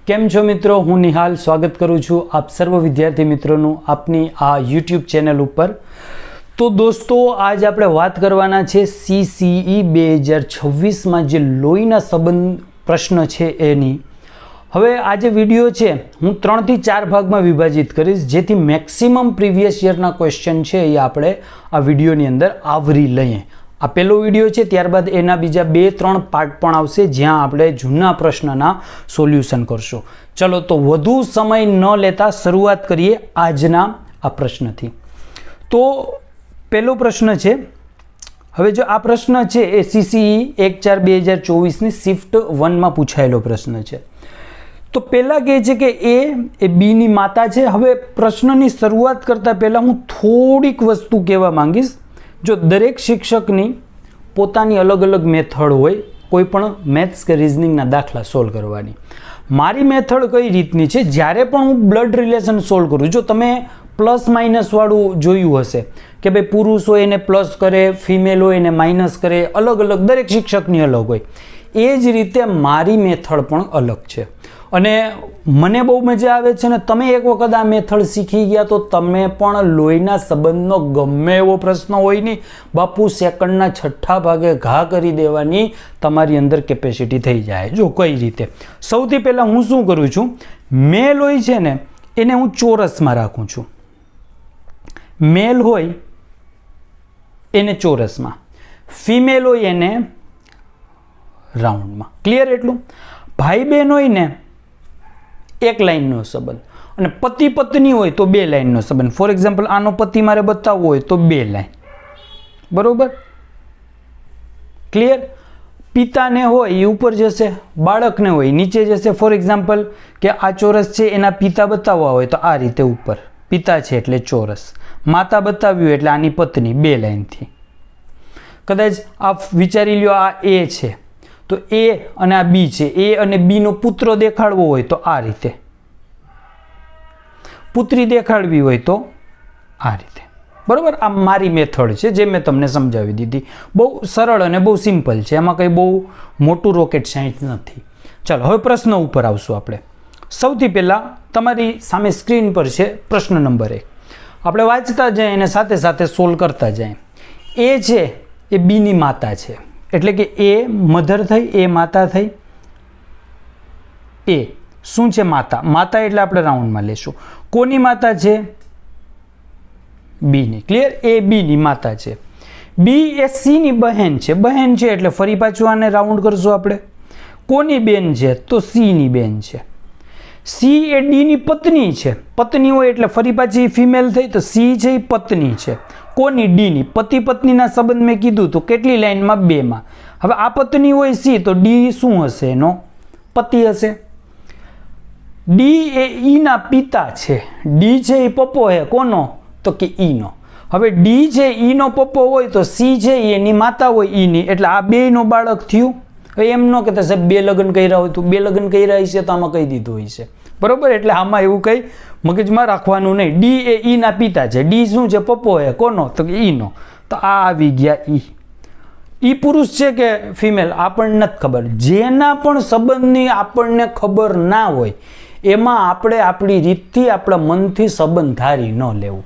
કેમ છો મિત્રો, હું નિહાલ સ્વાગત કરું છું આપ સર્વ વિદ્યાર્થી મિત્રોનું આપની આ યુટ્યુબ ચેનલ ઉપર। તો દોસ્તો, આજ આપણે વાત કરવાના છે CCE 2026માં જે લોહીના સંબંધ પ્રશ્ન છે એની। હવે આ જે વિડીયો છે હું 3 થી 4 ભાગમાં વિભાજિત કરીશ, જેથી મેક્સિમમ પ્રીવિયસ યરના ક્વેશ્ચન છે એ આપણે આ વિડીયોની અંદર આવરી લઈએ। આ પહેલો વિડીયો છે, ત્યારબાદ એના બીજા 2-3 પાર્ટ પણ આવશે જ્યાં આપણે જૂના પ્રશ્નના સોલ્યુશન કરશું। ચલો તો વધુ સમય ન લેતા શરૂઆત કરીએ આજના આ પ્રશ્નથી। તો પહેલો પ્રશ્ન છે, હવે જો આ પ્રશ્ન છે એ CCE 1/4/2024ની શિફ્ટ 1માં પૂછાયેલો પ્રશ્ન છે। તો પહેલાં કહે છે કે એ બીની માતા છે। હવે પ્રશ્નની શરૂઆત કરતાં પહેલાં હું થોડીક વસ્તુ કહેવા માંગીશ। જો દરેક શિક્ષકની પોતાની અલગ અલગ મેથડ હોય કોઈ પણ મેથ્સ કે રિઝનિંગના દાખલા સોલ્વ કરવાની। મારી મેથડ કઈ રીતની છે, જ્યારે પણ હું બ્લડ રિલેશન સોલ્વ કરું, જો તમે પ્લસ માઇનસ વાળું જોયું હશે કે ભાઈ પુરુષ હોય એને પ્લસ કરે, ફિમેલ હોય એને માઇનસ કરે, અલગ અલગ દરેક શિક્ષકની અલગ હોય, એ જ રીતે મારી મેથડ પણ અલગ છે। અને મને બહુ મજા આવે છે ને તમે એક વખત આ મેથડ શીખી ગયા તો તમે પણ લોહીના સંબંધનો ગમે એવો પ્રશ્ન હોય નહીં બાપુ સેકન્ડના 6ઠ્ઠા ભાગે ઘા કરી દેવાની તમારી અંદર કેપેસિટી થઈ જાય। જો કઈ રીતે, સૌથી પહેલાં હું શું કરું છું, મેલ હોય છે ને એને હું ચોરસમાં રાખું છું। મેલ હોય એને ચોરસમાં, ફિમેલ હોય એને રાઉન્ડમાં। ક્લિયર? એટલું ભાઈ બહેન હોય ને એક લાઈનનો સંબંધ, અને પતિ પત્ની હોય તો 2 લાઈનનો સંબંધ। ફોર એક્ઝામ્પલ આનો પતિ મારે બતાવવો હોય તો 2 લાઈન, બરોબર? ક્લિયર? પિતાને હોય એ ઉપર જશે, બાળકને હોય નીચે જશે। ફોર એક્ઝામ્પલ કે આ ચોરસ છે એના પિતા બતાવવા હોય તો આ રીતે ઉપર પિતા છે એટલે ચોરસ, માતા બતાવ્યું એટલે આની પત્ની 2 લાઈનથી। કદાચ આ વિચારી લ્યો આ એ છે તો એ અને આ બી છે, એ અને બીનો પુત્ર દેખાડવો હોય તો આ રીતે, પુત્રી દેખાડવી હોય તો આ રીતે, બરોબર? આ મારી મેથડ છે જે મેં તમને સમજાવી દીધી। બહુ સરળ અને બહુ સિમ્પલ છે, એમાં કંઈ બહુ મોટું રોકેટ સાયન્સ નથી। ચાલો હવે પ્રશ્ન ઉપર આવશું આપણે। સૌથી પહેલાં તમારી સામે સ્ક્રીન પર છે પ્રશ્ન નંબર 1, આપણે વાંચતા જાય અને સાથે સાથે સોલ્વ કરતા જાય। એ છે એ બીની માતા છે, એટલે કે એ મધર થઈ, એ માતા થઈ, એ શું છે? માતા। માતા એટલે આપણે રાઉન્ડમાં લેશું। કોની માતા છે? બીની। ક્લિયર? એ બીની માતા છે। બી એ સીની બહેન છે, બહેન છે એટલે ફરી પાછું આને રાઉન્ડ કરશું આપણે। કોની બેન છે? તો સીની બેન છે। સી એ ડીની પત્ની છે, પત્ની હોય એટલે ફરી પાછી ફિમેલ થઈ તો સી છે એ પત્ની છે। કોની? ડીની। પતિ પત્નીના સંબંધ મેં કીધું તો કેટલી લાઈનમાં? 2માં। હવે આ પત્ની હોય સી તો ડી શું હશે? એનો પતિ હશે। ડી એ ઈના પિતા છે, ડી છે એ પપ્પો હે કોનો? તો કે ઈનો। હવે ડી છે ઈનો પપ્પો હોય તો સી છે એની માતા હોય ઈની, એટલે આ બેયનો બાળક થયું। એમ ન કહેતા સાહેબ 2 લગ્ન કર્યા હોય તો 2 લગ્ન કર્યા હશે તો આમાં કહી દીધું હોય છે, બરોબર? એટલે આમાં એવું કંઈ મગજમાં રાખવાનું નહીં। ડી એ ઈના પિતા છે, ડી શું છે? પપ્પો હે કોનો? તો કે ઈનો। તો આ આવી ગયા ઈ પુરુષ છે કે ફિમેલ આપણને નથી ખબર। જેના પણ સંબંધની આપણને ખબર ના હોય એમાં આપણે આપણી રીતથી આપણા મનથી સંબંધ ધારી ન લેવું।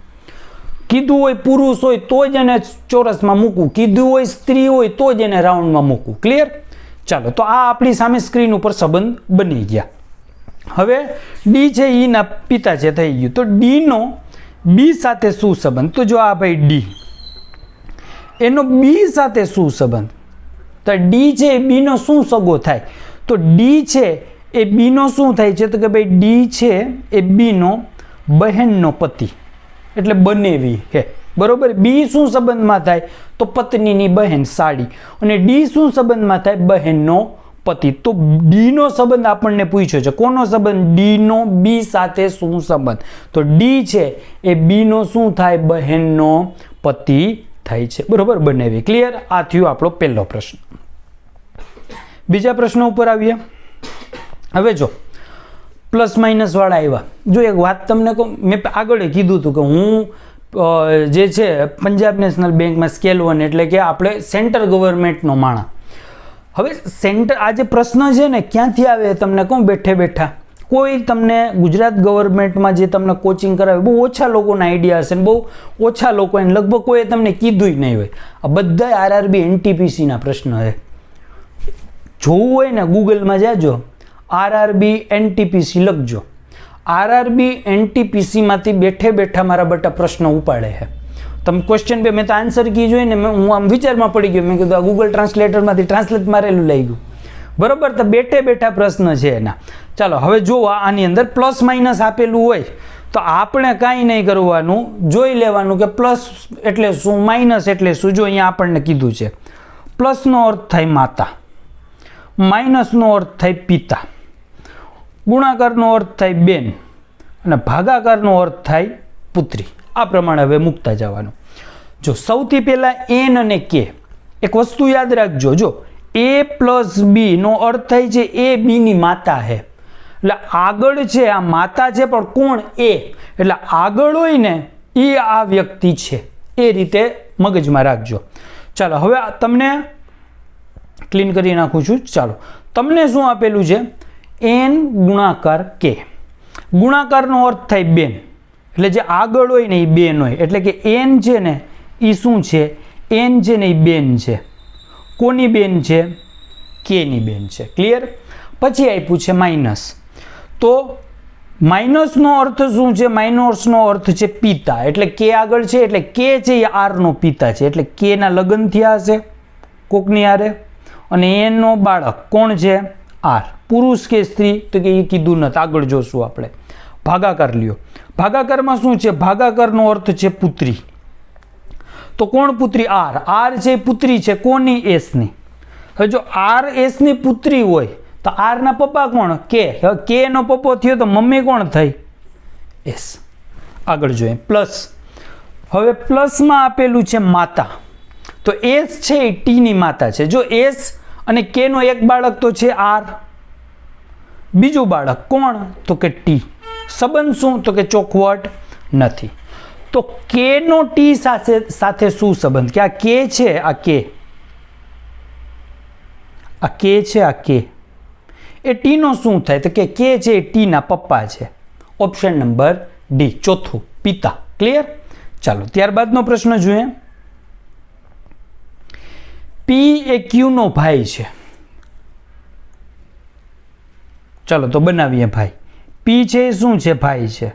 કીધું હોય પુરુષ હોય તો જ એને ચોરસમાં મૂકવું, કીધું હોય સ્ત્રી હોય તો જ એને રાઉન્ડમાં મૂકવું। ક્લિયર? ચાલો તો આ આપણી સામે સ્ક્રીન ઉપર સંબંધ બની ગયા। હવે ડી છે ઈના પિતા છે થઈ ગયું, તો ડીનો બી સાથે શું સંબંધ? તો જો આ ભાઈ ડી, એનો બી સાથે શું સંબંધ? તો ડી છે એ બીનો શું સગો થાય? તો ડી છે એ બીનો શું થાય છે? તો કે ભાઈ ડી છે એ બીનો બહેનનો પતિ, એટલે બનેવી હે, બરોબર? બી શું સંબંધમાં થાય? તો પત્નીની બહેન સાડી, અને ડી શું સંબંધમાં થાય? બહેનનો પતિ। તો ડીનો સંબંધ આપણને પૂછ્યો છે, કોનો સંબંધ? ડીનો બી સાથે શું સંબંધ? તો ડી છે એ બીનો શું થાય? બહેનનો પતિ થાય છે, બરોબર? બનેવી। ક્લિયર? આ થયું આપણો પહેલો પ્રશ્ન। બીજા પ્રશ્ન ઉપર આવીએ। હવે જો પ્લસ માઇનસ વાળા આવ્યા, જો એક વાત તમને કહું, મેં આગળ કીધું હતું કે હું જે છે પંજાબ નેશનલ બેંકમાં સ્કેલ 1 એટલે કે આપણે સેન્ટ્રલ ગવર્મેન્ટનો માણસ। હવે સેન્ટર આ જે પ્રશ્ન છે ને ક્યાંથી આવે તમને કહું બેઠે બેઠા, કોઈ તમને ગુજરાત ગવર્મેન્ટમાં જે તમને કોચિંગ કરાવે બહુ ઓછા લોકોના આઈડિયા હશે ને બહુ ઓછા લોકો એને લગભગ કોઈએ તમને કીધું નહીં હોય. આ બધા આરઆરબી એનટીપીસીના પ્રશ્ન છે. જોવું હોય ને ગૂગલમાં જાજો, આરઆરબી એનટીપીસી લખજો. આરઆરબી એનટીપીસીમાંથી બેઠે બેઠા મારા બટા પ્રશ્ન ઉપાડે છે. તમે ક્વેશ્ચન બે મેં તો આન્સર કી જોઈને હું આમ વિચારમાં પડી ગયો. મેં કીધું આ ગૂગલ ટ્રાન્સલેટરમાંથી ટ્રાન્સલેટ મારેલું લઈ ગયું. બરાબર, તો બેઠે બેઠા પ્રશ્ન છે એના. ચાલો હવે જોવા, આની અંદર પ્લસ માઇનસ આપેલું હોય તો આપણે કાંઈ નહીં કરવાનું, જોઈ લેવાનું કે પ્લસ એટલે શું, માઇનસ એટલે શું. જો અહીંયા આપણને કીધું છે પ્લસનો અર્થ થાય માતા, માઇનસનો અર્થ થાય પિતા, ગુણાકારનો અર્થ થાય બેન અને ભાગાકારનો અર્થ થાય પુત્રી. આ પ્રમાણે હવે મૂકતા જવાનું. જો સૌથી પહેલાં એન અને કે, એક વસ્તુ યાદ રાખજો. જો એ પ્લસ બી નો અર્થ થાય છે એ બીની માતા છે, એટલે આગળ છે આ માતા છે, પણ કોણ? એ. એટલે આગળ હોય ને એ આ વ્યક્તિ છે, એ રીતે મગજમાં રાખજો. ચાલો હવે તમને ક્લીન કરી નાખું છું. ચાલો, તમને શું આપેલું છે? એન ગુણાકાર કે. ગુણાકારનો અર્થ થાય બેન, એટલે જે આગળ હોય ને એ બેન હોય, એટલે કે એન છે ને એ શું છે? એન છે ને એ બેન છે. કોની બેન છે? કેની બેન છે. ક્લિયર? પછી આપ્યું છે માઇનસ. તો માઇનસનો અર્થ શું છે? માઇનસનો અર્થ છે પિતા, એટલે કે આગળ છે, એટલે કે છે એ આરનો પિતા છે, એટલે કેના લગ્ન થયા હશે કોકની આરે. અને એનો બાળક કોણ છે? આર. પુરુષ કે સ્ત્રી? તો કે એ કીધું નથી, આગળ જોશું આપણે. ભાગાકાર લ્યો. ભાગાકારમાં શું છે? ભાગાકારનો અર્થ છે પુત્રી. તો કોણ પુત્રી? આર. આર છે પુત્રી છે કોની? એસની. હવે જો આર એસની પુત્રી હોય તો આરના પપ્પા કોણ? કે. હવે કે નો પપ્પો થયો તો મમ્મી કોણ થઈ? એસ. આગળ જોઈએ પ્લસ. હવે પ્લસમાં આપેલું છે માતા, તો એસ છે એ ટીની માતા છે. જો એસ અને કેનો એક બાળક તો છે આર, બીજું બાળક કોણ? તો કે ટી. સંબંધ શું? તો કે ચોખવટ નથી. તો કે નો ટી સાથે શું સંબંધ? કે આ કે છે, આ કે છે, આ કે એ ટી નો શું થાય? તો કે છે એ ટી ના પપ્પા છે. ઓપ્શન નંબર ડી, ચોથું, પિતા. ક્લિયર? ચાલો ત્યારબાદનો પ્રશ્ન જોઈએ. પી એ ક્યુ નો ભાઈ છે. ચાલો તો બનાવીએ ભાઈ. પી છે એ શું છે? ભાઈ છે.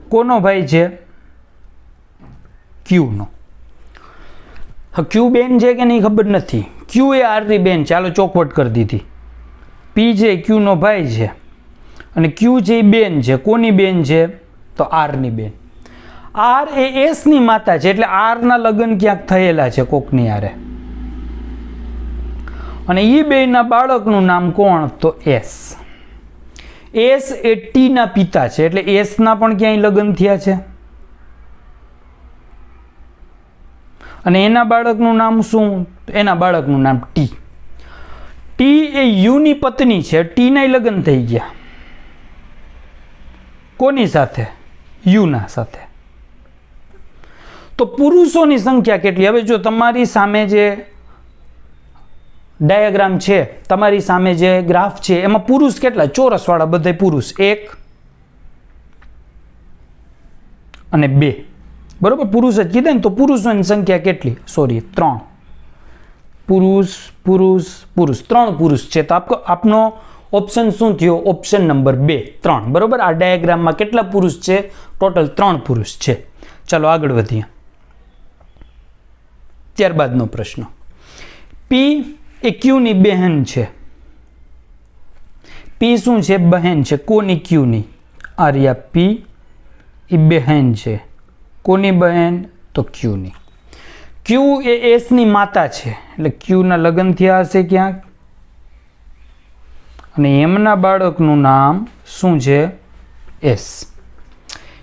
કોનો ભાઈ છે? ક્યુ નો. ક્યુ બેન છે કે નહીં ખબર નથી. ક્યુ એ આર ની બેન. ચાલો ચોખવટ કરી દીધી. પી છે ક્યુ નો ભાઈ છે અને ક્યુ છે એ બેન છે. કોની બેન છે? તો આર ની બેન. આર એ એસ ની માતા છે, એટલે આર ના લગ્ન ક્યાંક થયેલા છે કોકની આરે. અને એ બે ના બાળકનું નામ કોણ? તો એસ. એસ એ ટી ના પિતા છે, એટલે એસ ના પણ ક્યાંય લગ્ન થયા છે. અને એના બાળકનું નામ શું? એના બાળકનું નામ ટી. ટી એ યુની પત્ની છે. ટી ના લગ્ન થઈ ગયા. કોની સાથે? યુના સાથે. તો પુરુષોની સંખ્યા કેટલી? હવે જો તમારી સામે જે ડાયાગ્રામ છે, તમારી સામે જે ગ્રાફ છે, એમાં પુરુષ કેટલા? ચોરસવાળા બધા પુરુષ 1 અને 2. બરોબર, પુરુષ જ કીધે ને, તો પુરુષોની સંખ્યા કેટલી? સોરી 3. પુરુષ પુરુષ પુરુષ 3 પુરુષ છે. તો આપનો ઓપ્શન શું થયો? Option number 2, 3. બરોબર, આ ડાયાગ્રામમાં કેટલા પુરુષ છે? ટોટલ 3 પુરુષ છે. ચાલો આગળ વધીએ. ત્યારબાદનો પ્રશ્ન. પી એ ક્યુની બહેન છે. પી શું છે? બહેન છે. કોની? ક્યુની. આર્યા પી એ બહેન છે. કોની બહેન? તો ક્યુની. ક્યુ એ એસની માતા છે, એટલે ક્યુના લગ્ન થયા હશે ક્યાંક. અને એમના બાળકનું નામ શું છે? એસ.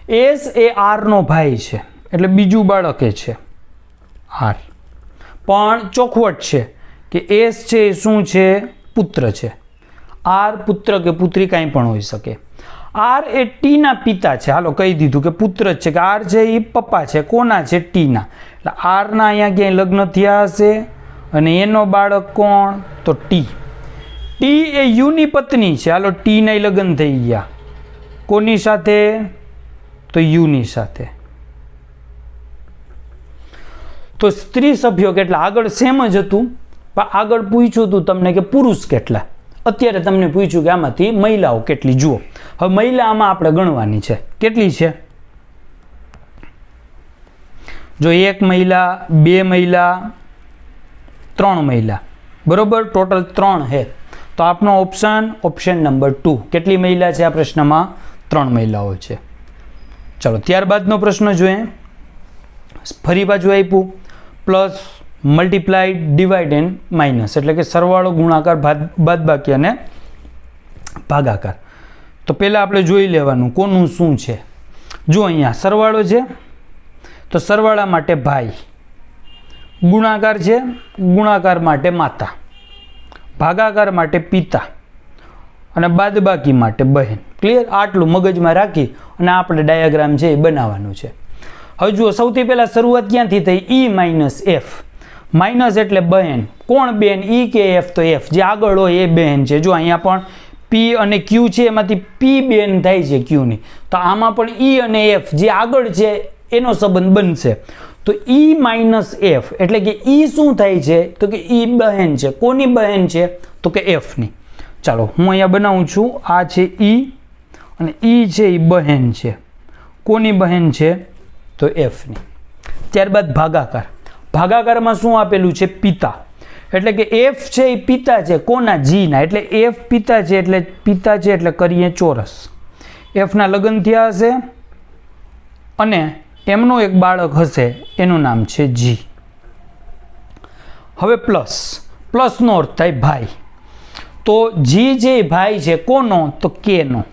એસ એ આરનો ભાઈ છે, એટલે બીજું બાળક એ છે આર. પણ ચોખવટ છે કે એસ છે એ શું છે? પુત્ર છે. આર પુત્ર કે પુત્રી કાંઈ પણ હોઈ શકે. આર એ ટીના પિતા છે. હાલો કહી દીધું કે પુત્ર જ છે, કે આર છે એ પપ્પા છે. કોના છે? ટીના. એટલે આરના અહીંયા ક્યાંય લગ્ન થયા હશે અને એનો બાળક કોણ? તો ટી. ટી એ યુની પત્ની છે. હાલો ટીના લગ્ન થઈ ગયા. કોની સાથે? તો યુની સાથે. તો સ્ત્રી સભ્યો કેટલા? આગળ સેમ જ હતું, પણ આગળ પૂછ્યું હતું તમને કે પુરુષ કેટલા. અત્યારે તમને પૂછ્યું કે આમાંથી મહિલાઓ કેટલી. જુઓ, હવે મહિલા આમાં આપણે ગણવાની છે. કેટલી છે? જો 1 મહિલા, 2 મહિલા, 3 મહિલા, બરોબર, ટોટલ 3 છે. તો આપનો ઓપ્શન નંબર 2. કેટલી મહિલા છે આ પ્રશ્નમાં? 3 મહિલાઓ છે. ચાલો ત્યારબાદનો પ્રશ્ન જોઈએ. ફરી પાછું આપ્યું plus, multiplied, divide and minus, એટલે કે સરવાળો, ગુણાકાર, બાદબાકી અને ભાગાકાર. તો પહેલાં આપણે જોઈ લેવાનું કોનું શું છે. જો અહીંયા સરવાળો છે તો સરવાળા માટે ભાઈ, ગુણાકાર છે, ગુણાકાર માટે માતા, ભાગાકાર માટે પિતા અને બાદબાકી માટે બહેન. ક્લિયર? આટલું મગજમાં રાખી અને આપણે ડાયાગ્રામ છે એ બનાવવાનું છે. હવે જુઓ, સૌથી પહેલાં શરૂઆત ક્યાંથી થઈ? ઈ માઇનસ એફ. માઇનસ એટલે બહેન. કોણ બેન? ઈ કે એફ? તો એફ જે આગળ હોય એ બહેન છે. જો અહીંયા પણ પી અને ક્યુ છે, એમાંથી પી બેન થાય છે ક્યુની. તો આમાં પણ ઈ અને એફ જે આગળ છે એનો સંબંધ બનશે. તો ઈ માઇનસ એફ એટલે કે ઈ શું થાય છે? તો કે ઈ બહેન છે. કોની બહેન છે? તો કે એફની. ચાલો હું અહીંયા બનાવું છું. આ છે ઈ અને ઈ છે એ બહેન છે. કોની બહેન છે? તો એફની. ત્યારબાદ ભાગાકાર. ભાગાકારમાં શું આપેલું છે? પિતા. એટલે કે એફ છે એ પિતા છે. કોના? જીના. એટલે એફ પિતા છે, એટલે પિતા છે એટલે કરીએ ચોરસ. એફના લગ્ન થયા હશે અને એમનો એક બાળક હશે, એનું નામ છે જી. હવે પ્લસ. પ્લસનો અર્થ થાય ભાઈ. તો જી જે ભાઈ છે કોનો? તો કેનો.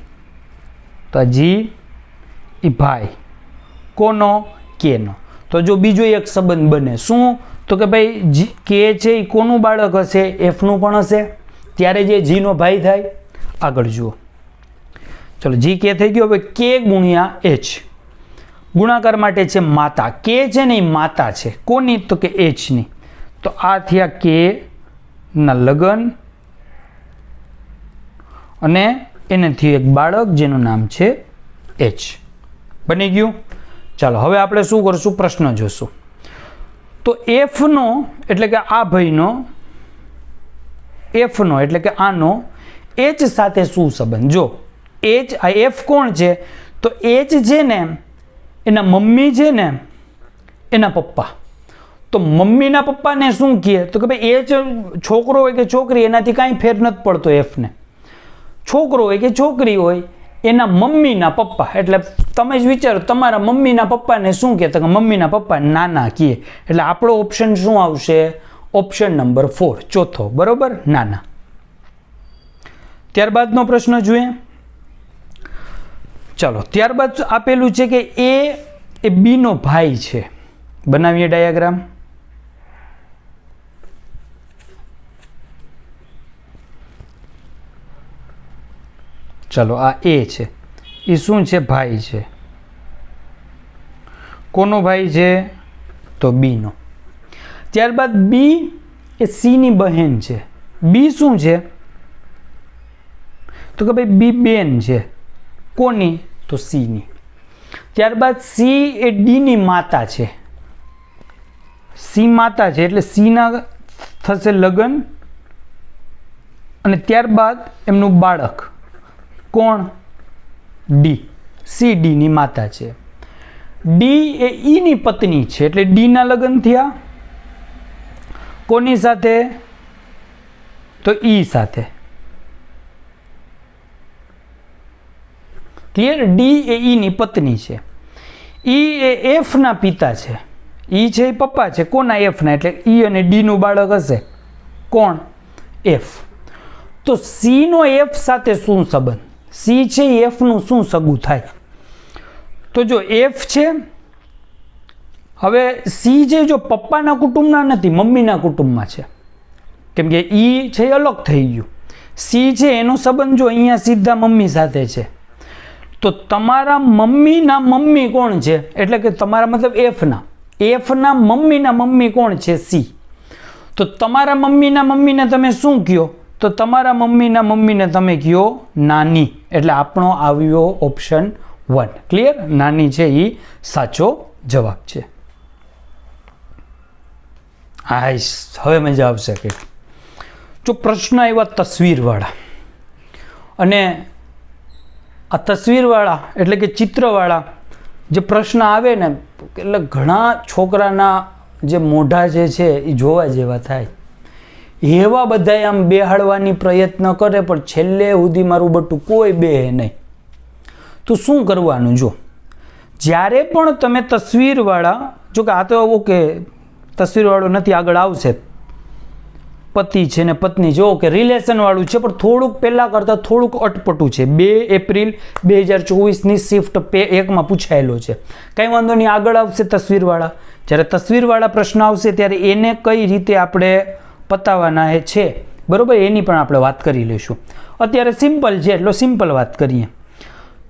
તો જી એ ભાઈ. કોનો? કેનો. તો જો બીજો એક સંબંધ બને. શું? તો કે ભાઈ જી કે છે એ કોનું બાળક હશે? એફનું પણ હશે. ત્યારે જે જીનો ભાઈ થાય. આગળ જુઓ, ચલો જી કે થઈ ગયો. હવે કે ગુણ્યા એચ. ગુણાકાર માટે છે માતા. કે છે ને એ માતા છે. કોની? તો કે એચની. તો આ થયા કે ના લગ્ન અને એનાથી એક બાળક જેનું નામ છે એચ. બની ગયું. ચાલો હવે આપણે શું કરશું? પ્રશ્ન જોશું. તો એફનો એટલે કે આ ભાઈનો, એફનો એટલે કે આનો એચ સાથે શું સંબંધ? જો એચ, આ એફ કોણ છે? તો એચ છે ને એના મમ્મી છે ને એના પપ્પા. તો મમ્મીના પપ્પાને શું કહે? તો કે ભાઈ એચ છોકરો હોય કે છોકરી એનાથી કાંઈ ફેર નથી પડતો એફને. છોકરો હોય કે છોકરી હોય એના મમ્મીના પપ્પા. એટલે તમે જ વિચારો તમારા મમ્મીના પપ્પાને શું કહે? તો કે મમ્મીના પપ્પા નાના કહે. એટલે આપણો ઓપ્શન શું આવશે? ઓપ્શન નંબર 4, ચોથો. બરોબર, નાના. ત્યારબાદનો પ્રશ્ન જોઈએ. ચાલો ત્યારબાદ આપેલું છે કે એ બીનો ભાઈ છે. બનાવીએ ડાયાગ્રામ. ચાલો આ એ છે, એ શું છે? ભાઈ છે. કોનો ભાઈ છે? તો બીનો. ત્યારબાદ બી એ સીની બહેન છે. બી શું છે? તો કે ભાઈ બી બેન છે. કોની? તો સીની. ત્યારબાદ સી એ ડીની માતા છે. સી માતા છે એટલે સીના થશે લગ્ન અને ત્યારબાદ એમનું બાળક. કોણ? ડી. સી ડીની માતા છે. ડી એ ઈની પત્ની છે એટલે ડીના લગ્ન થયા. કોની સાથે? તો ઈ સાથે. ક્લિયર? ડી એ ઈની પત્ની છે. ઈ એ એફના પિતા છે. ઈ છે એ પપ્પા છે. કોના? એફના. એટલે ઈ અને ડીનું બાળક હશે. કોણ? એફ. તો સીનો એફ સાથે શું સંબંધ? સી છે એફનું શું સગું થાય? તો જો એફ છે, હવે સી જે જો પપ્પાના કુટુંબના નથી, મમ્મીના કુટુંબમાં છે. કેમ કે ઈ છે અલગ થઈ ગયું. સી છે એનો સંબંધ જો અહીંયા સીધા મમ્મી સાથે છે. તો તમારા મમ્મીના મમ્મી કોણ છે? એટલે કે તમારા મતલબ એફના મમ્મીના મમ્મી કોણ છે? સી. તો તમારા મમ્મીના મમ્મીને તમે શું કહો? તો તમારા મમ્મીના મમ્મીને તમે કહો નાની, એટલે આપણો આવ્યો ઓપ્શન 1. ક્લિયર? નાની છે એ સાચો જવાબ છે. હાઈસ, હવે મજા આવશે કે જો પ્રશ્ન આવ્યા તસવીરવાળા, અને આ તસવીરવાળા એટલે કે ચિત્રવાળા જે પ્રશ્ન આવે ને, એટલે ઘણા છોકરાના જે મોઢા જે છે એ જોવા જેવા થાય. એવા બધા આમ બેહાડવાની પ્રયત્ન કરે, પણ છેલ્લે સુધી મારું બટું કોઈ બેહે નહીં. તો શું કરવાનું? જો જ્યારે પણ તમે તસવીરવાળા, જો કે આ તો ઓકે તસવીરવાળો નથી, આગળ આવશે, પતિ છે ને પત્ની છે, ઓકે રિલેશનવાળું છે, પણ થોડુંક પહેલાં કરતાં થોડુંક અટપટું છે. 2 એપ્રિલ 2024ની શિફ્ટ 1માં પૂછાયેલો છે. કંઈ વાંધો નહીં, આગળ આવશે તસવીરવાળા. જ્યારે તસવીરવાળા પ્રશ્ન આવશે ત્યારે એને કઈ રીતે આપણે પતાવવાના છે, બરાબર, એની પણ આપણે વાત કરી લઈશું. અત્યારે સિમ્પલ છે એટલે સિમ્પલ વાત કરીએ.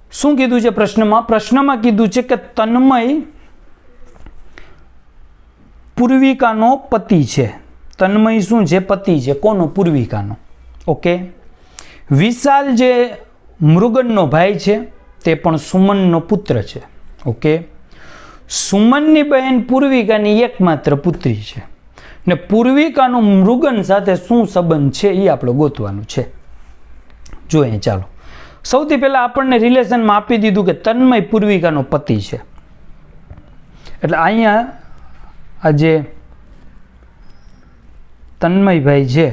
શું કીધું છે પ્રશ્નમાં? પ્રશ્નમાં કીધું છે કે તન્મય પૂર્વિકાનો પતિ છે. તન્મય શું છે? પતિ છે. કોનો? પૂર્વિકાનો. ઓકે. વિશાલ જે મૃગનનો ભાઈ છે તે પણ સુમનનો પુત્ર છે. ઓકે. સુમનની બહેન પૂર્વિકાની એકમાત્ર પુત્રી છે, ને પૂર્વિકાનો મૃગન સાથે શું સંબંધ છે એ આપણે ગોતવાનું છે. જોઈએ, ચાલો. સૌથી પહેલાં આપણને રિલેશનમાં આપી દીધું કે તન્મય પૂર્વિકાનો પતિ છે, એટલે અહીંયા આ જે તન્મયભાઈ છે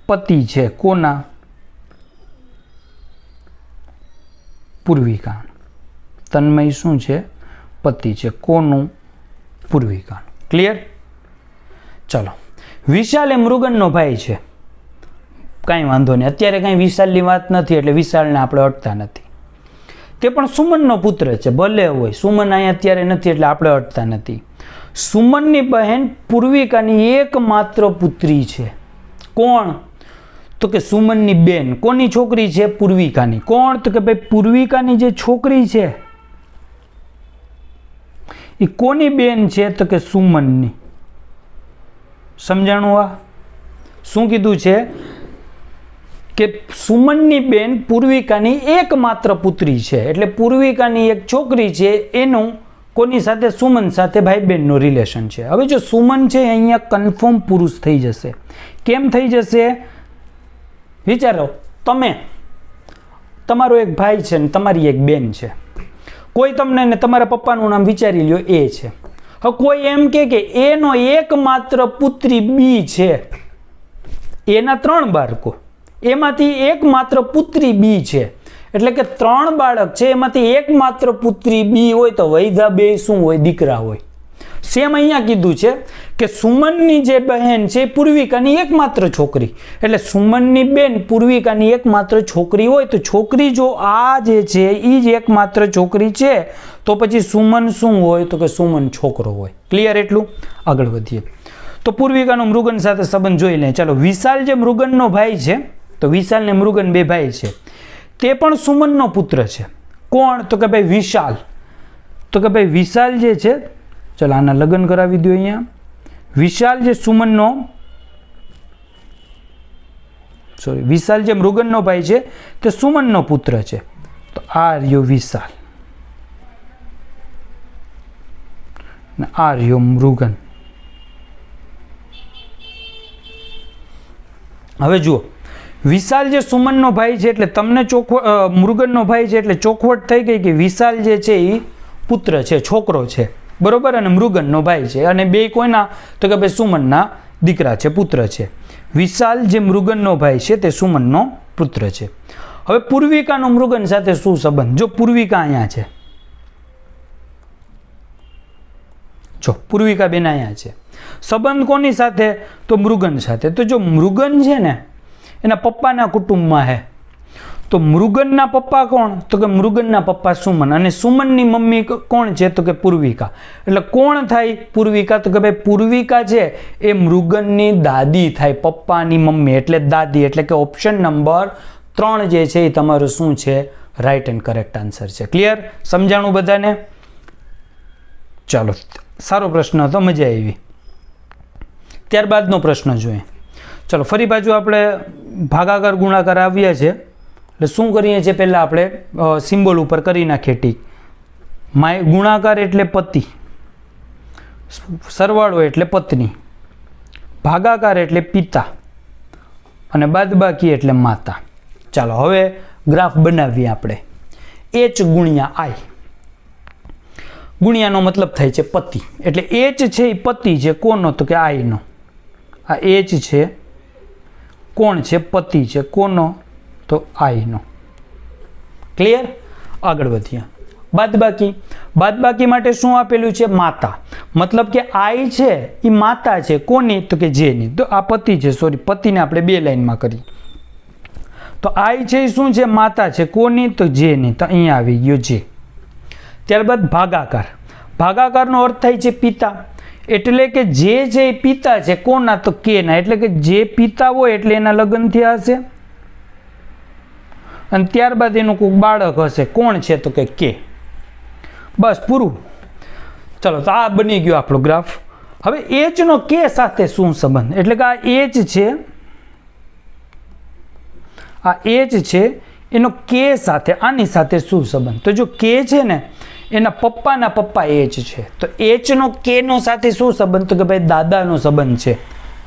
પતિ છે કોના? પૂર્વિકા. તન્મય શું છે? પતિ છે. કોનું? પૂર્વિકાનું. ક્લિયર? ચલો. વિશાલ એ મૃગનનો ભાઈ છે. કાંઈ વાંધો નહીં, અત્યારે કાંઈ વિશાલની વાત નથી એટલે વિશાલને આપણે અટતા નથી. તે પણ સુમનનો પુત્ર છે. ભલે હોય, સુમન અહીંયા અત્યારે નથી એટલે આપણે અટતા નથી. સુમનની બહેન પૂર્વિકાની એકમાત્ર પુત્રી છે. કોણ? તો કે સુમનની બેન. કોની છોકરી છે? પૂર્વિકાની. કોણ? તો કે ભાઈ પૂર્વિકાની જે છોકરી છે એ કોની બેન છે? તો કે સુમનની. સમજાણું? આ શું કીધું છે કે સુમનની બેન પૂર્વિકાની એકમાત્ર પુત્રી છે, એટલે પૂર્વિકાની એક છોકરી છે, એનું કોની સાથે? સુમન સાથે ભાઈ બહેનનો રિલેશન છે. હવે જો સુમન છે અહીંયા કન્ફર્મ પુરુષ થઈ જશે. કેમ થઈ જશે? વિચારો, તમે, તમારો એક ભાઈ છે ને તમારી એક બેન છે. કોઈ તમને ને તમારા પપ્પાનું નામ વિચારી લ્યો, એ છે. હવે કોઈ એમ કે એનો એકમાત્ર પુત્રી બી છે, એના 3 બાળકો, એમાંથી એકમાત્ર પુત્રી બી છે, એટલે કે 3 બાળક છે, એમાંથી એકમાત્ર પુત્રી બી હોય તો વૈધા 2 શું હોય? દીકરા હોય. સેમ અહીંયા કીધું છે કે સુમનની જે બહેન છે પૂર્વિકાની એકમાત્ર છોકરી, એટલે સુમનની બેન પૂર્વિકાની એકમાત્ર છોકરી હોય તો છોકરી જો આ જે છે એ જ એકમાત્ર છોકરી છે તો પછી સુમન શું હોય? તો કે સુમન છોકરો હોય. ક્લિયર? એટલું. આગળ વધીએ તો પૂર્વિકાનો મૃગન સાથે સંબંધ જોઈ લે. ચાલો. વિશાલ જે મૃગનનો ભાઈ છે, તો વિશાલ ને મૃગન 2 ભાઈ છે, તે પણ સુમનનો પુત્ર છે. કોણ? તો કે ભાઈ વિશાલ. તો કે ભાઈ વિશાલ જે છે, ચાલો આના લગ્ન કરાવી દો અહીંયા. વિશાલ જે સુમનનો, સોરી, વિશાલ જે મૃગનનો ભાઈ છે તે સુમનનો પુત્ર છે. તો આ રહ્યો વિશાલ ને આ રહ્યો મૃગન. હવે જુઓ, વિશાલ જે સુમનનો ભાઈ છે એટલે તમને મૃગનનો ભાઈ છે એટલે ચોખવટ થઈ ગઈ કે વિશાલ જે છે એ પુત્ર છે, છોકરો છે, બરોબર, અને મૃગનનો ભાઈ છે, અને બે કોઈના? તો કે ભાઈ સુમનના દીકરા છે, પુત્ર છે. વિશાલ જે મૃગનનો ભાઈ છે તે સુમનનો પુત્ર છે. હવે પૂર્વિકાનો મૃગન સાથે શું સંબંધ? જો પૂર્વિકા અહીંયા છે, જો પૂર્વિકા બેન અહીંયા છે, સંબંધ કોની સાથે? તો મૃગન સાથે. તો જો મૃગન છે ને એના પપ્પાના કુટુંબમાં છે, તો મૃગનના પપ્પા કોણ? તો કે મૃગનના પપ્પા સુમન, અને સુમનની મમ્મી કોણ છે? તો કે પૂર્વિકા. એટલે કોણ થાય? પૂર્વિકા. તો કે ભાઈ પૂર્વિકા છે એ મૃગનની દાદી થાય, પપ્પાની મમ્મી એટલે દાદી. એટલે કે ઓપ્શન નંબર 3 જે છે એ તમારું શું છે? રાઈટ એન્ડ કરેક્ટ આન્સર છે. ક્લિયર? સમજાણું બધાને? ચાલો, સારો પ્રશ્ન હતો, મજા આવી. ત્યારબાદનો પ્રશ્ન જોઈએ. ચલો ફરી પાછું આપણે ભાગાકાર ગુણાકાર આવ્યા છે એટલે શું કરીએ છીએ પહેલાં આપણે સિમ્બોલ ઉપર કરી નાખીએ ટીક. ગુણાકાર એટલે પતિ, સરવાળો એટલે પત્ની, ભાગાકાર એટલે પિતા અને બાદબાકી એટલે માતા. ચાલો હવે ગ્રાફ બનાવીએ આપણે. એચ ગુણ્યા આઈ. ગુણ્યાનો મતલબ થાય છે પતિ, એટલે એચ છે એ પતિ છે કોનો? તો કે આઈનો. આ એચ છે કોણ છે? પતિ છે કોનો? તો આઈનો. ક્લિયર? આગળ વધીએ. બાદબાકી. બાદબાકી માટે શું આપેલું છે? માતા. મતલબ કે આઈ છે એ માતા છે કોની? તો કે જેની. તો આ પતિ છે, સોરી પતિને આપણે બે લાઈનમાં કરી. તો આઈ છે એ શું છે? માતા છે કોની? તો જેની. તો અહીંયા આવી ગયો જે. ત્યારબાદ ભાગાકાર. ભાગાકારનો અર્થ થાય છે પિતા, એટલે કે જે છે એ પિતા છે કોના? તો કેના. એટલે કે જે પિતા હોય એટલે એના લગ્ન થયા હશે અને ત્યારબાદ એનું કોઈક બાળક હશે. કોણ છે? તો કે કે. બસ પૂરું. ચલો તો આ બની ગયો આપણો ગ્રાફ. હવે એચ નો કે સાથે શું સંબંધ? એટલે કે આ એચ છે, આ એચ છે એનો કે સાથે આની સાથે શું સંબંધ? તો જો કે છે ને એના પપ્પાના પપ્પા એચ છે, તો એચ નો કે નો સાથે શું સંબંધ? તો કે ભાઈ દાદાનો સંબંધ છે.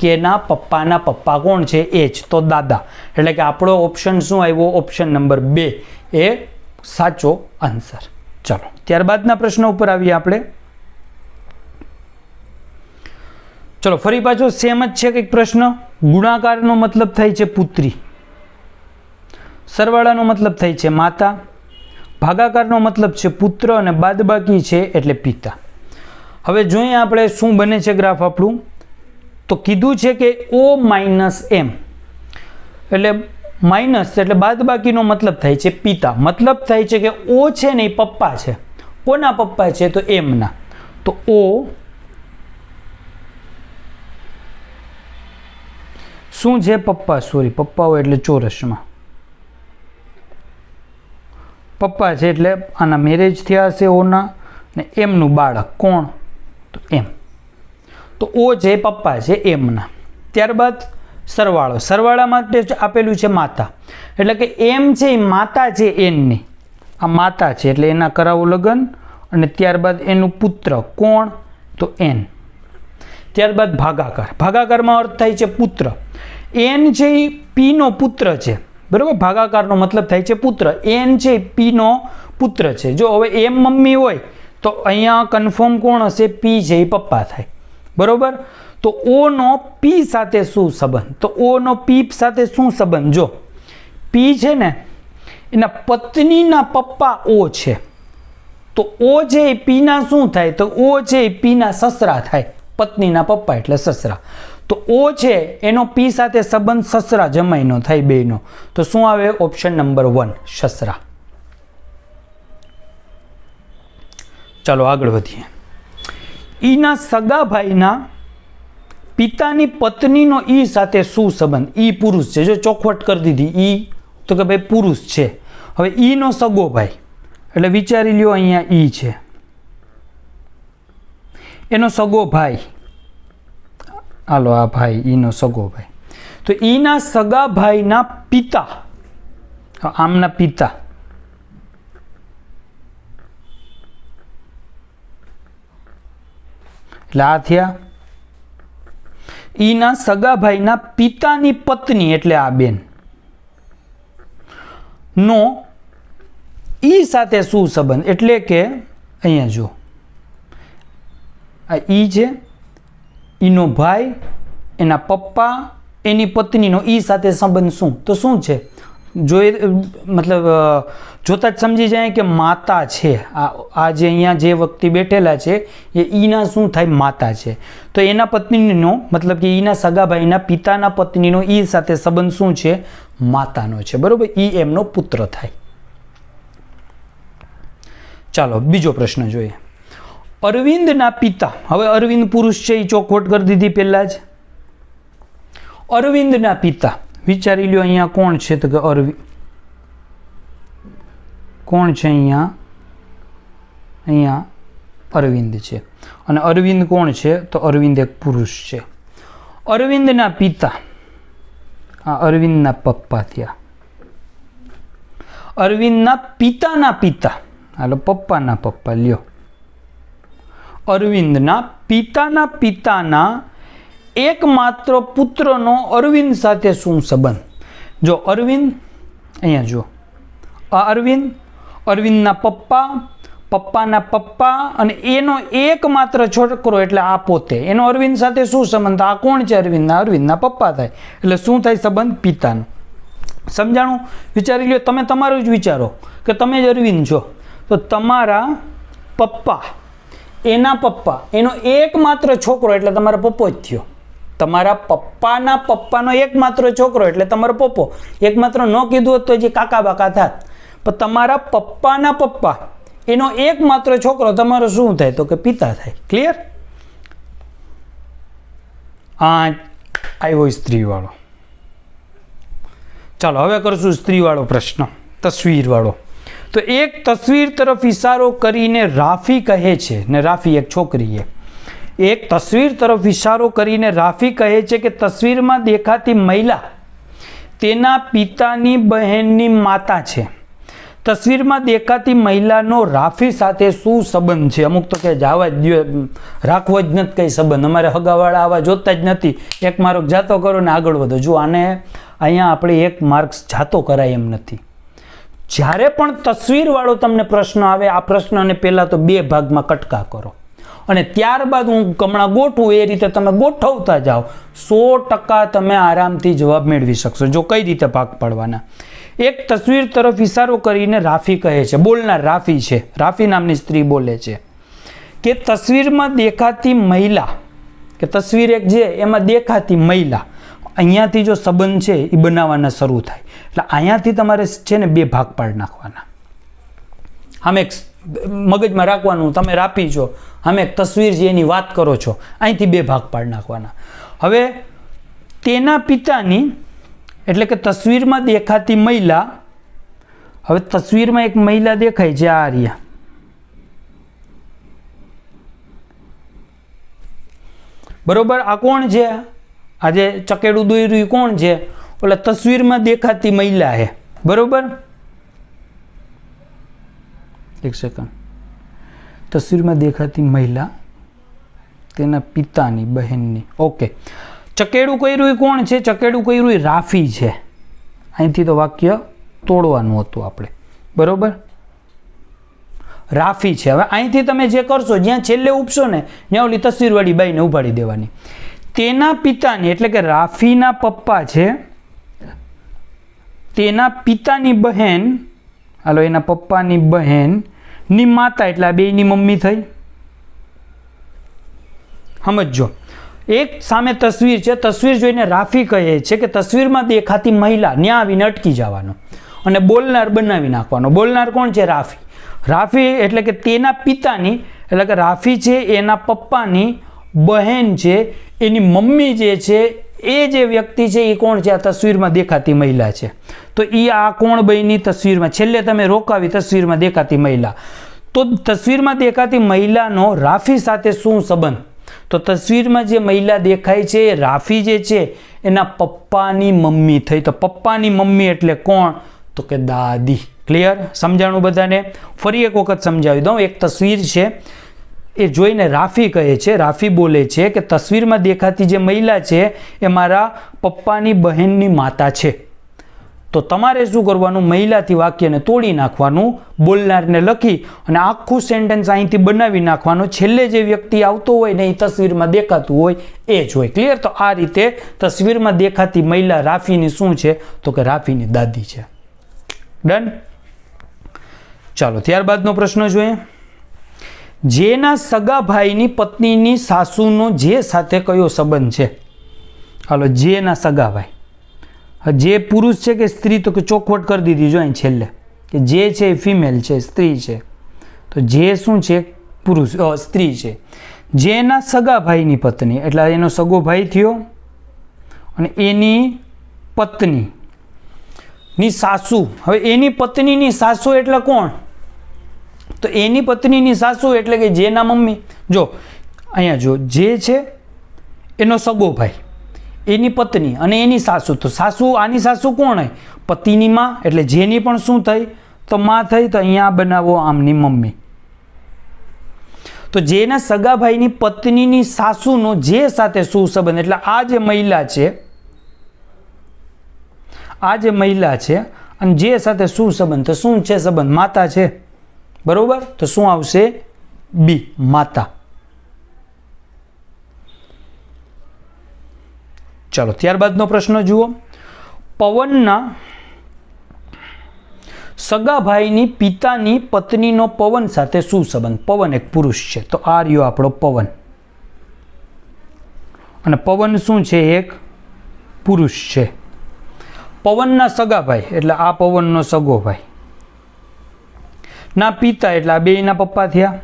કેના પપ્પાના પપ્પા કોણ છે? એચ. તો દાદા. એટલે કે આપણો ઓપ્શન શું આવ્યો? ઓપ્શન નંબર 2 એ સાચો આન્સર. ચલો ત્યારબાદના પ્રશ્ન ઉપર આવીએ આપણે. ચલો ફરી પાછો સેમ જ છે કંઈક પ્રશ્ન. ગુણાકારનો મતલબ થાય છે પુત્રી, સરવાળાનો મતલબ થાય છે માતા, ભાગાકારનો મતલબ છે પુત્ર અને બાદબાકી છે એટલે પિતા. હવે જોઈએ આપણે શું બને છે ગ્રાફ આપણું. તો કીધું છે કે O માઇનસ એમ, એટલે માઇનસ એટલે બાદબાકીનો મતલબ થાય છે પિતા. મતલબ થાય છે કે O છે ને એ પપ્પા છે. કોના પપ્પા છે? તો એમના. તો O શું છે? પપ્પા. સોરી પપ્પા હોય એટલે ચોરસમાં પપ્પા છે એટલે આના મેરેજ થયા હશે ઓના, ને એમનું બાળક કોણ? તો એમ. તો O છે પપ્પા છે એમના. ત્યારબાદ સરવાળો. સરવાળા માટે આપેલું છે માતા, એટલે કે એમ છે એ માતા છે એનની. આ માતા છે એટલે એના કરાવો લગ્ન અને ત્યારબાદ એનું પુત્ર કોણ? તો એન. ત્યારબાદ ભાગાકાર. ભાગાકારમાં અર્થ થાય છે પુત્ર. એન છે એ પીનો પુત્ર છે, બરાબર. ભાગાકારનો મતલબ થાય છે પુત્ર. એન છે પીનો પુત્ર છે. જો હવે એમ મમ્મી હોય તો અહીંયા કન્ફર્મ કોણ હશે? પી છે એ પપ્પા થાય, બરાબર. તો O નો પી સાથે શું સંબંધ? તો O નો પી સાથે શું સંબંધ? જો પી છે ને એના પત્નીના પપ્પા O છે, તો O છે એ પીના શું થાય? તો O છે એ પીના સસરા થાય. પત્નીના પપ્પા એટલે સસરા. તો O છે એનો પી સાથે સંબંધ સસરા જમાઈનો થાય બેનો. તો શું આવે? ઓપ્શન નંબર 1 સસરા. ચાલો આગળ વધીએ. ઈના સગા ભાઈના પિતાની પત્નીનો ઈ સાથે શું સંબંધ? ઈ પુરુષ છે. જો ચોખવટ કરી દીધી ઈ, તો કે ભાઈ પુરુષ છે. હવે ઈનો સગો ભાઈ એટલે વિચારી લ્યો અહીંયા ઈ છે, એનો સગો ભાઈ. હાલો આ ભાઈ ઈનો સગો ભાઈ. તો ઈના સગા ભાઈના પિતા, આમના પિતા એટલે આ થયા. ઈના સગા ભાઈના પિતાની પત્ની એટલે આ બેન નો ઈ સાથે શું સંબંધ? એટલે કે અહીંયા જો આ ઈ છે, ઈનો ભાઈ, એના પપ્પા, એની પત્નીનો ઈ સાથે સંબંધ શું? તો શું છે? મતલબ જોતા જ સમજી જાય કે માતા છે. આ જે અહીંયા જે વ્યક્તિ બેઠેલા છે એ ઈના શું થાય? માતા છે. તો એના પત્નીનો મતલબ કે ઈના સગાભાઈના પિતાના પત્નીનો ઈ સાથે સંબંધ શું છે? માતાનો છે, બરોબર. ઈ એમનો પુત્ર થાય. ચાલો બીજો પ્રશ્ન જોઈએ. અરવિંદના પિતા. હવે અરવિંદ પુરુષ છે એ ચોખવટ કરી દીધી પહેલા જ. અરવિંદના પિતા વિચારી લ્યો અહીંયા કોણ છે? તો કે અરવિંદ. કોણ છે અહીંયા? અહીંયા અરવિંદ છે. અને અરવિંદ કોણ છે? તો અરવિંદ એક પુરુષ છે. અરવિંદના પિતા આ અરવિંદના પપ્પા થયા. અરવિંદના પિતાના પિતા, હાલો પપ્પાના પપ્પા લ્યો. અરવિંદના પિતાના પિતાના એકમાત્ર પુત્રનો અરવિંદ સાથે શું સંબંધ? જો અરવિંદ, અહીંયા જો આ અરવિંદ, અરવિંદના પપ્પા, પપ્પાના પપ્પા અને એનો એકમાત્ર છોકરો એટલે આ પોતે, એનો અરવિંદ સાથે શું સંબંધ? આ કોણ છે? અરવિંદના પપ્પા થાય. એટલે શું થાય સંબંધ? પિતાનો. સમજાણું? વિચારી લ્યો, તમે તમારું જ વિચારો કે તમે જ અરવિંદ છો, તો તમારા પપ્પા, એના પપ્પા, એનો એકમાત્ર છોકરો એટલે તમારો પપ્પો જ થયો. તમારા પપ્પાના પપ્પાનો એકમાત્ર છોકરો એટલે તમારો પપ્પો. એકમાત્ર ન કીધું હોત તો જે કાકા બાકા થાત, પણ તમારા પપ્પાના પપ્પા એનો એકમાત્ર છોકરો તમારો શું થાય? તો કે પિતા થાય. ક્લિયર? આવ્યો સ્ત્રીવાળો. ચાલો હવે કરશું સ્ત્રીવાળો પ્રશ્ન, તસવીરવાળો. તો એક તસવીર તરફ ઇશારો કરીને રાફી કહે છે, ને રાફી એક છોકરી છે. એક તસવીર તરફ ઇશારો કરીને રાફી કહે છે કે તસવીરમાં દેખાતી મહિલા તેના પિતાની બહેનની માતા છે. તસવીરમાં દેખાતી મહિલાનો રાફી સાથે શું સંબંધ છે? અમુક તો કે જવા જ દો, રાખવો જ નથી કંઈ સંબંધ, અમારે હગાવાળા આવા જોતા જ નથી, એક માર્ક જાતો કરો ને આગળ વધો. જો આને અહીંયા આપણે એક માર્ક્સ જાતો કરાય એમ નથી. જ્યારે પણ તસવીરવાળો તમને પ્રશ્ન આવે, આ પ્રશ્નને પહેલાં તો 2 ભાગમાં કટકા કરો અને ત્યારબાદ હું હમણાં ગોઠવું એ રીતે તમે ગોઠવતા જાઓ. 100% તમે આરામથી જવાબ મેળવી શકશો. જો કઈ રીતે ભાગ પાડવાના? એક તસવીર તરફ ઇશારો કરીને રાફી કહે છે, બોલનાર રાફી છે, રાફી નામની સ્ત્રી બોલે છે કે તસવીરમાં દેખાતી મહિલા, કે તસવીર એક જે એમાં દેખાતી મહિલા, અહીંયાથી જો સંબંધ છે એ બનાવવાના શરૂ થાય. એટલે અહીંયાથી તમારે છે ને 2 ભાગ પાડી નાખવાના. આમ એક મગજમાં રાખવાનું, તમે રાફી છો, આમ એક તસવીર છે એની વાત કરો છો, અહીંથી 2 ભાગ પાડી નાખવાના. હવે તેના પિતાની એટલે કે તસવીરમાં દેખાતી મહિલા, હવે તસવીરમાં એક મહિલા દેખાય છે, આ રહ્યા, બરોબર? આ કોણ છે? આજે ચકેડું દોર્યું કોણ છે? એટલે તસવીરમાં દેખાતી મહિલા છે, બરોબર? એક સેકન્ડ. તસવીરમાં દેખાતી મહિલા તેના પિતાની બહેનની, ઓકે. ચકેડું કર્યું કોણ છે? ચકેડું કર્યું રાફી છે. અહીંથી તો વાક્ય તોડવાનું હતું આપણે, બરોબર? રાફી છે. હવે અહીંથી તમે જે કરશો, જ્યાં છેલ્લે ઉપશો ને ત્યાં ઓલી તસવીરવાળી બાઈને ઉપાડી દેવાની. તેના પિતાની એટલે કે રાફીના પપ્પા છે, તેના પિતાની બહેન, હાલો એના પપ્પાની બહેનની માતા એટલે આ બેયની મમ્મી થઈ. સમજો, એક સામે તસવીર છે, તસવીર જોઈને રાફી કહે છે કે તસવીરમાં દેખાતી મહિલા, ન્યા આવીને અટકી જવાનો અને બોલનાર બનાવી નાખવાનો. બોલનાર કોણ છે? રાફી. રાફી એટલે કે તેના પિતાની એટલે કે રાફી છે એના પપ્પાની બહેન છે, એની મમ્મી જે છે એ જે વ્યક્તિ છે એ કોણ છે? આ તસવીરમાં દેખાતી મહિલા છે. તો એ આ કોણ બની તસવીરમાં? છેલ્લે તમે રોકાવી તસવીરમાં દેખાતી મહિલા. તો તસવીરમાં દેખાતી મહિલાનો રાફી સાથે શું સંબંધ? તો તસવીરમાં જે મહિલા દેખાય છે એ રાફી જે છે એના પપ્પાની મમ્મી થઈ. તો પપ્પાની મમ્મી એટલે કોણ? તો કે દાદી. ક્લિયર? સમજાણું બધાને? ફરી એક વખત સમજાવી દઉં. એક તસવીર છે એ જોઈને રાફી કહે છે, રાફી બોલે છે કે તસવીરમાં દેખાતી જે મહિલા છે એ મારા પપ્પાની બહેનની માતા છે. તો તમારે શું કરવાનું? મહિલાથી વાક્યને તોડી નાખવાનું, બોલનારને લખી અને આખું સેન્ટેન્સ અહીંથી બનાવી નાખવાનું. છેલ્લે જે વ્યક્તિ આવતો હોય ને એ તસવીરમાં દેખાતું હોય એ જ હોય. ક્લિયર? તો આ રીતે તસવીરમાં દેખાતી મહિલા રાફીની શું છે? તો કે રાફીની દાદી છે. ડન? ચાલો ત્યારબાદનો પ્રશ્ન જોઈએ. જેના સગા ભાઈની પત્નીની સાસુનો જે સાથે કયો સંબંધ છે? હાલો, જેના સગા ભાઈ, જે પુરુષ છે કે સ્ત્રી? તો કે ચોખવટ કરી દીધી જો અહીં છેલ્લે કે જે છે એ ફિમેલ છે, સ્ત્રી છે. તો જે શું છે? પુરુષ, સ્ત્રી છે. જેના સગા ભાઈની પત્ની એટલે એનો સગો ભાઈ થયો અને એની પત્નીની સાસુ. હવે એની પત્નીની સાસુ એટલે કોણ? તો એની પત્નીની સાસુ એટલે કે જેના મમ્મી. જો અહીંયા જો, જે છે એનો સગો ભાઈ, એની પત્ની અને એની સાસુ. તો સાસુ, આની સાસુ કોણ હોય? પતિની માં, એટલે જેની પણ શું થઈ? તો માં થઈ. તો અહીંયા બનાવો આમની મમ્મી. તો જેના સગા ભાઈની પત્નીની સાસુનો જે સાથે શું સંબંધ, એટલે આ જે મહિલા છે અને જે સાથે શું સંબંધ, તો શું છે સંબંધ? માતા છે. બરોબર? તો શું આવશે? બી, માતા. ચાલો ત્યારબાદનો પ્રશ્ન જુઓ. પવનના સગા ભાઈની પિતાની પત્નીનો પવન સાથે શું સંબંધ? પવન એક પુરુષ છે, તો આ રહ્યો આપણો પવન. અને પવન શું છે? એક પુરુષ છે. પવનના સગા ભાઈ એટલે આ પવનનો સગો ભાઈ ના પિતા એટલે આ બેયના પપ્પા થયા.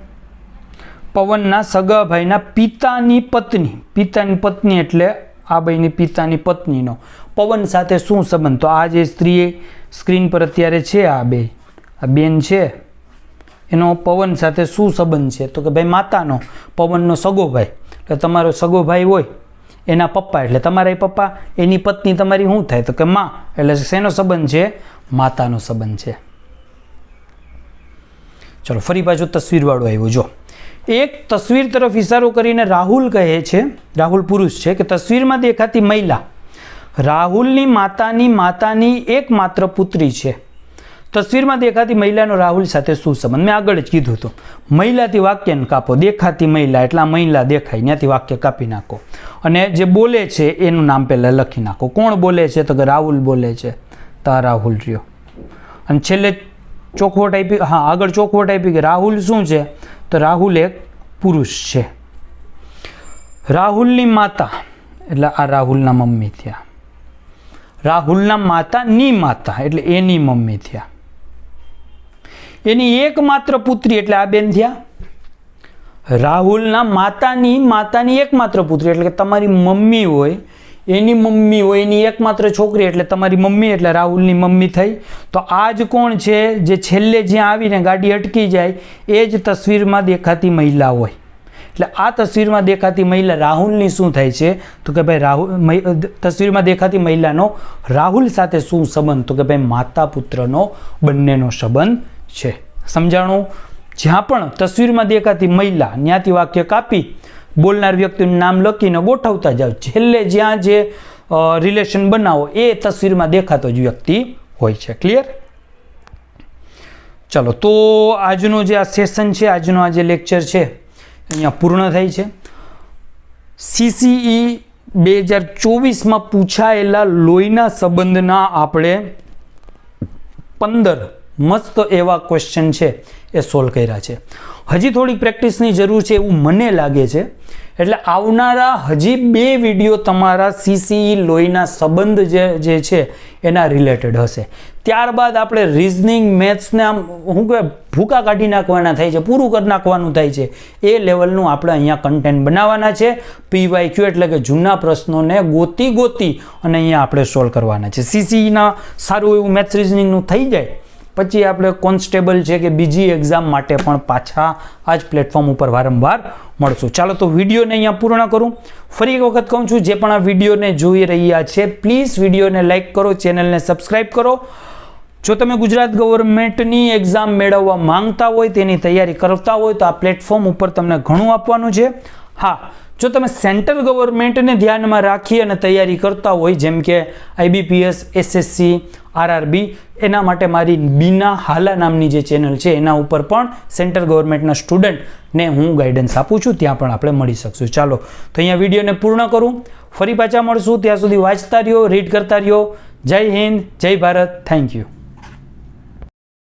પવનના સગા ભાઈના પિતાની પત્ની એટલે આ બેયની પિતાની પત્નીનો પવન સાથે શું સંબંધ? તો આ જે સ્ત્રી સ્ક્રીન પર અત્યારે છે, આ બેન છે, એનો પવન સાથે શું સંબંધ છે? તો કે ભાઈ માતાનો. પવનનો સગો ભાઈ એટલે તમારો સગો ભાઈ હોય એના પપ્પા એટલે તમારા પપ્પા, એની પત્ની તમારી શું થાય? તો કે માં. એટલે શેનો સંબંધ છે? માતાનો સંબંધ છે. ચલો ફરી પાછું તસવીરવાળું આવ્યું. જો એક તસવીર તરફ ઇશારો કરીને રાહુલ કહે છે, રાહુલ પુરુષ છે, કે તસવીરમાં દેખાતી મહિલા રાહુલની માતાની એકમાત્ર પુત્રી છે. તસવીરમાં દેખાતી મહિલાનો રાહુલ સાથે શું સંબંધ? મેં આગળ જ કીધું હતું. મહિલાથી વાક્યને કાપો. દેખાતી મહિલા એટલે આ મહિલા દેખાય, ત્યાંથી વાક્ય કાપી નાખો. અને જે બોલે છે એનું નામ પહેલાં લખી નાખો. કોણ બોલે છે? તો કે રાહુલ બોલે છે. તો આ રાહુલ રહ્યો. અને છેલ્લે ચોખવટ આપી, આગળ ચોખવટ આપી કે રાહુલ શું છે? તો રાહુલ એક પુરુષ છે. રાહુલની માતા એટલે આ રાહુલના મમ્મી થયા. રાહુલના માતાની માતા એટલે એની મમ્મી થયા. એની એકમાત્ર પુત્રી એટલે આ બેન થયા. રાહુલના માતાની એકમાત્ર પુત્રી એટલે કે તમારી મમ્મી હોય, એની મમ્મી હોય, એની એકમાત્ર છોકરી એટલે તમારી મમ્મી એટલે રાહુલની મમ્મી થઈ. તો આ જ કોણ છે? જે છેલ્લે જ્યાં આવીને ગાડી અટકી જાય એ જ તસવીરમાં દેખાતી મહિલા હોય. એટલે આ તસવીરમાં દેખાતી મહિલા રાહુલની શું થાય છે? તો કે ભાઈ તસવીરમાં દેખાતી મહિલાનો રાહુલ સાથે શું સંબંધ? તો કે ભાઈ માતા પુત્રનો બંનેનો સંબંધ છે. સમજાણું? જ્યાં પણ તસવીરમાં દેખાતી મહિલા ત્યાંથી વાક્ય કાપી બોલનાર વ્યક્તિનું નામ લખીને ગોઠવતા જાઓ. છેલ્લે જ્યાં જે રિલેશન બનાવો એ તસવીરમાં દેખાતો જ વ્યક્તિ હોય છે. ક્લિયર? ચલો તો આજનો જે આ સેશન છે, આજનો આ જે લેક્ચર છે અહીંયા પૂર્ણ થાય છે. CCE 2024માં પૂછાયેલા લોહીના સંબંધના આપણે 15 મસ્ત એવા ક્વેશ્ચન છે એ સોલ્વ કર્યા છે. હજી થોડીક પ્રેક્ટિસની જરૂર છે એવું મને લાગે છે. એટલે આવનારા હજી 2 વિડીયો તમારા CCE લોહીના સંબંધ જે છે એના રિલેટેડ હશે. ત્યારબાદ આપણે રિઝનિંગ, મેથ્સને આમ શું કહેવાય ભૂકા કાઢી નાખવાના થાય છે, પૂરું કરી નાખવાનું થાય છે. એ લેવલનું આપણે અહીંયા કન્ટેન્ટ બનાવવાના છે. PYQ એટલે કે જૂના પ્રશ્નોને ગોતી અને અહીંયા આપણે સોલ્વ કરવાના છે. CCEના સારું એવું મેથ્સ રિઝનિંગનું થઈ જાય પછી આપણે કોન્સ્ટેબલ છે કે બીજી એક્ઝામ માટે પણ પાછા આ જ પ્લેટફોર્મ ઉપર વારંવાર મળશું. ચાલો તો વિડીયોને અહીંયા પૂર્ણ કરું. ફરી એક વખત કહું છું, જે પણ આ વિડીયોને જોઈ રહ્યા છે પ્લીઝ વિડીયોને લાઇક કરો, ચેનલને સબસ્ક્રાઈબ કરો. જો તમે ગુજરાત ગવર્મેન્ટની એક્ઝામ મેળવવા માંગતા હોય, તેની તૈયારી કરતા હોય તો આ પ્લેટફોર્મ ઉપર તમને ઘણું આપવાનું છે. હા, જો તમે સેન્ટ્રલ ગવર્મેન્ટને ધ્યાનમાં રાખી અને તૈયારી કરતા હોય, જેમ કે IBPS, SSC, RRB, એના માટે મારી બીના હાલા નામની જે ચેનલ છે એના ઉપર પણ સેન્ટ્રલ ગવર્મેન્ટના સ્ટુડન્ટને હું ગાઈડન્સ આપું છું, ત્યાં પણ આપણે મળી શકશું. ચાલો તો અહીંયા વિડીયોને પૂર્ણ કરું. ફરી પાછા મળશું. ત્યાં સુધી વાંચતા રહ્યો, રીડ કરતા રહ્યો. જય હિન્દ, જય ભારત. Thank you.